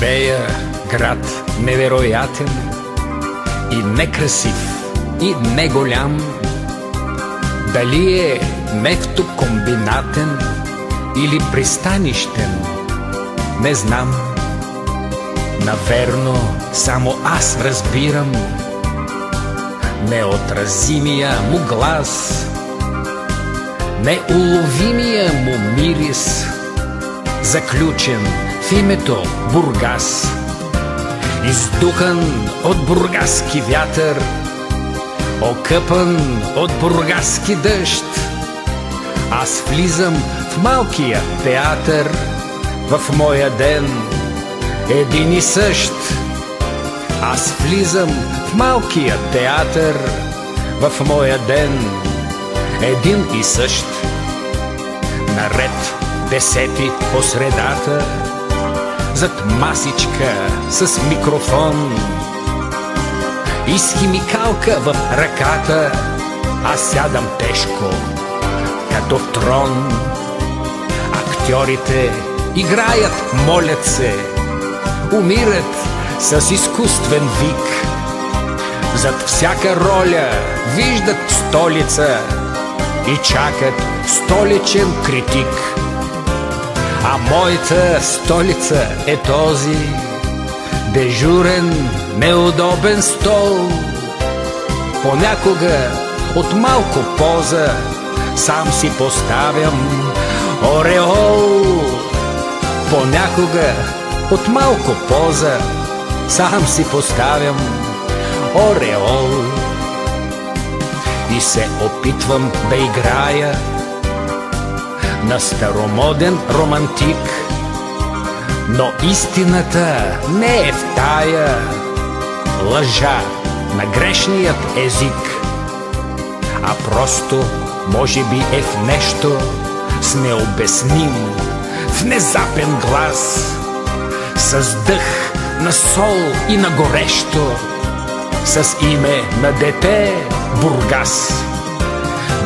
живея град невероятен и некрасив, и не голям. Дали е нефтокомбинатен или пристанищен, не знам. Наверно, само аз разбирам неотразимия му глас, неуловимия му мирис, заключен в името Бургас. Издухан от бургаски вятър, окъпан от бургаски дъжд, аз влизам в малкия театър, в моя ден един и същ. Аз влизам в малкия театър, в моя ден един и същ. Наред десети по средата, зад масичка с микрофон и с химикалка в ръката, аз сядам тежко, като в трон. Актьорите играят, молят се, умират с изкуствен вик. Зад всяка роля виждат столица и чакат столичен критик. А моята столица е този дежурен, неудобен стол. Понякога от малко поза сам си поставям ореол. Понякога от малко поза сам си поставям ореол. И се опитвам да играя на старомоден романтик, но истината не е в тая лъжа на грешният език, а просто може би е в нещо с необясним, внезапен глас, с дъх на сол и на горещо, с име на дете Бургас.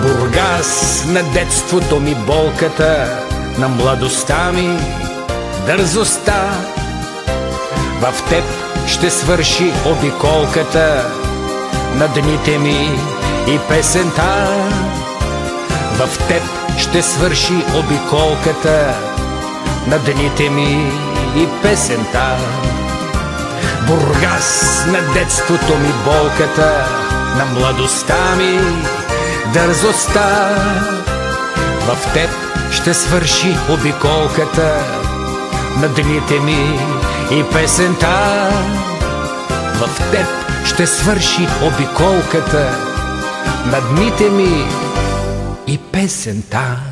Бургас на детството ми, болката на младостта ми, дързостта. В теб ще свърши обиколката на дните ми и песента. В теб ще свърши обиколката на дните ми и песента. Бургас на детството ми, болката на младостта ми, дързостта. В теб ще свърши обиколката на дните ми и песента. В теб ще свърши обиколката на дните ми и песента.